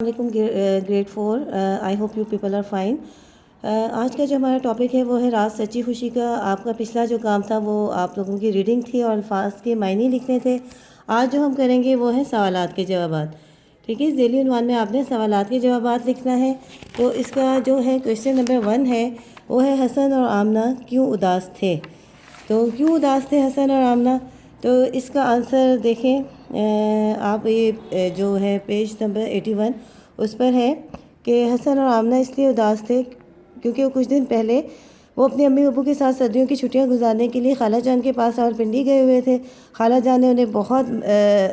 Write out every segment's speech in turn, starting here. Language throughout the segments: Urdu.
علیکم grade 4 I hope you people are fine. آج کا جو ہمارا ٹاپک ہے وہ ہے راز سچی خوشی کا. آپ کا پچھلا جو کام تھا وہ آپ لوگوں کی ریڈنگ تھی اور الفاظ کے معنی لکھنے تھے. آج جو ہم کریں گے وہ ہے سوالات کے جوابات. ٹھیک ہے، ذیلی عنوان میں آپ نے سوالات کے جوابات لکھنا ہے. تو اس کا جو ہے کویشچن نمبر 1 ہے وہ ہے حسن اور آمنہ کیوں اداس تھے. تو کیوں اداس تھے حسن اور آمنہ؟ تو اس کا آنسر دیکھیں آپ، یہ جو ہے پیج نمبر 81 اس پر ہے کہ حسن اور آمنہ اس لیے اداس تھے کیونکہ وہ کچھ دن پہلے وہ اپنے امی ابو کے ساتھ سردیوں کی چھٹیاں گزارنے کے لیے خالہ جان کے پاس راولپنڈی گئے ہوئے تھے. خالہ جان نے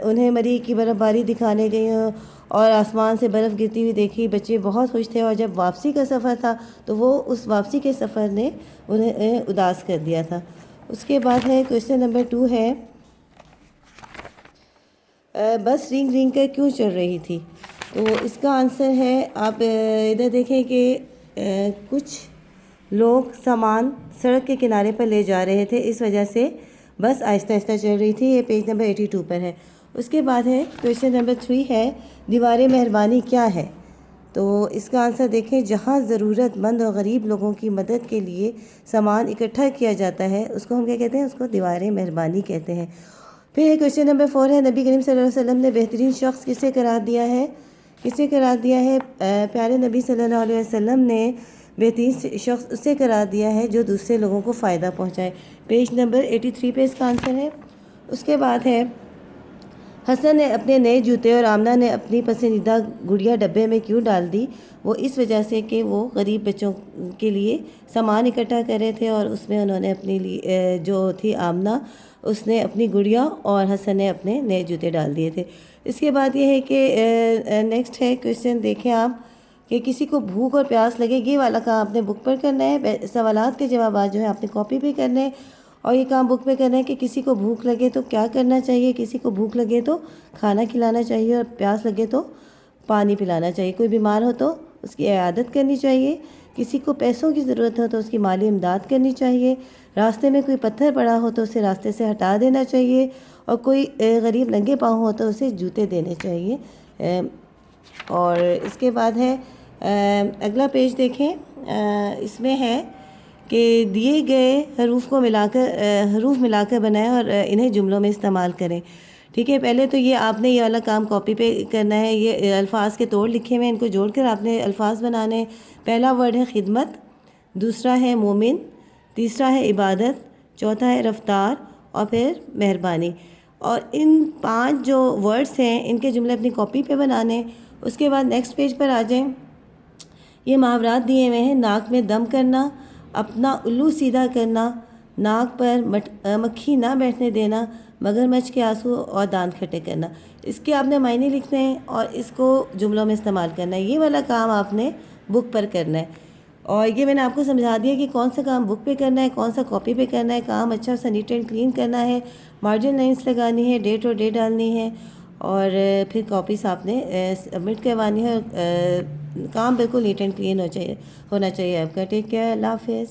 انہیں مری کی برف باری دکھانے گئی اور آسمان سے برف گرتی ہوئی دیکھی. بچے بہت خوش تھے اور جب واپسی کا سفر تھا تو وہ اس واپسی کے سفر نے انہیں اداس کر دیا تھا. اس کے بعد ہے کویشچن نمبر 2 ہے بس رینگ رینگ کر کیوں چل رہی تھی. تو اس کا آنسر ہے، آپ ادھر دیکھیں کہ کچھ لوگ سامان سڑک کے کنارے پر لے جا رہے تھے، اس وجہ سے بس آہستہ آہستہ چل رہی تھی. یہ پیج نمبر 82 پر ہے. اس کے بعد ہے کویشچن نمبر 3 ہے دیوار مہربانی کیا ہے. تو اس کا آنسر دیکھیں، جہاں ضرورت مند اور غریب لوگوں کی مدد کے لیے سامان اکٹھا کیا جاتا ہے اس کو ہم کیا کہتے ہیں؟ اس کو دیوار مہربانی کہتے ہیں. پھر کویشچن نمبر 4 ہے نبی کریم صلی اللہ علیہ وسلم نے بہترین شخص کسے قرار دیا ہے؟ پیارے نبی صلی اللہ علیہ وسلم نے بہترین شخص اسے قرار دیا ہے جو دوسرے لوگوں کو فائدہ پہنچائے. پیج نمبر 83 پہ اس کا آنسر ہے. اس کے بعد ہے حسن نے اپنے نئے جوتے اور آمنہ نے اپنی پسندیدہ گڑیا ڈبے میں کیوں ڈال دی؟ وہ اس وجہ سے کہ وہ غریب بچوں کے لیے سامان اکٹھا کر رہے تھے اور اس میں انہوں نے اپنے لیے جو تھی آمنہ، اس نے اپنی گڑیا اور حسن نے اپنے نئے جوتے ڈال دیے تھے. اس کے بعد یہ ہے کہ نیکسٹ ہے کویشچن دیکھیں آپ کہ کسی کو بھوک اور پیاس لگے. یہ والا کام آپ نے بک پر کرنا ہے. سوالات کے جوابات جو ہیں آپ نے کاپی پہ کرنے ہیں اور یہ کام بک پہ کرنا ہے کہ کسی کو بھوک لگے تو کیا کرنا چاہیے. کسی کو بھوک لگے تو کھانا کھلانا چاہیے اور پیاس لگے تو پانی پلانا چاہیے. کوئی بیمار ہو تو اس کی عیادت کرنی چاہیے. کسی کو پیسوں کی ضرورت ہو تو اس کی مالی امداد کرنی چاہیے. راستے میں کوئی پتھر پڑا ہو تو اسے راستے سے ہٹا دینا چاہیے اور کوئی غریب ننگے پاؤں ہو تو اسے جوتے دینے چاہیے. اور اس کے بعد ہے اگلا پیج دیکھیں. اس میں ہے کہ دیے گئے حروف ملا کر بنائیں اور انہیں جملوں میں استعمال کریں. ٹھیک ہے، پہلے تو یہ آپ نے یہ والا کام کاپی پہ کرنا ہے. یہ الفاظ کے توڑ لکھے ہوئے ہیں، ان کو جوڑ کر آپ نے الفاظ بنانے. پہلا ورڈ ہے خدمت، دوسرا ہے مومن، تیسرا ہے عبادت، چوتھا ہے رفتار اور پھر مہربانی. اور ان 5 جو ورڈز ہیں ان کے جملے اپنی کاپی پہ بنانے. اس کے بعد نیکسٹ پیج پر آ جائیں. یہ محاورات دیے ہوئے ہیں. ناک میں دم کرنا، اپنا الو سیدھا کرنا، ناک پر مکھی نہ بیٹھنے دینا، مگرمچھ کے آنسو اور دانت کھٹے کرنا. اس کے آپ نے معنی لکھنے ہیں اور اس کو جملوں میں استعمال کرنا ہے. یہ والا کام آپ نے بک پر کرنا ہے. اور یہ میں نے آپ کو سمجھا دیا کہ کون سا کام بک پہ کرنا ہے، کون سا کاپی پہ کرنا ہے. کام اچھا سا نیٹ اینڈ کلین کرنا ہے، مارجن لائنس لگانی ہے، ڈیٹ اور ڈے ڈالنی ہے اور پھر کاپیز آپ نے سبمٹ کروانی ہے. کام بالکل نیٹ اینڈ کلین ہونا چاہیے آپ کا. ٹیک کیئر، اللہ حافظ.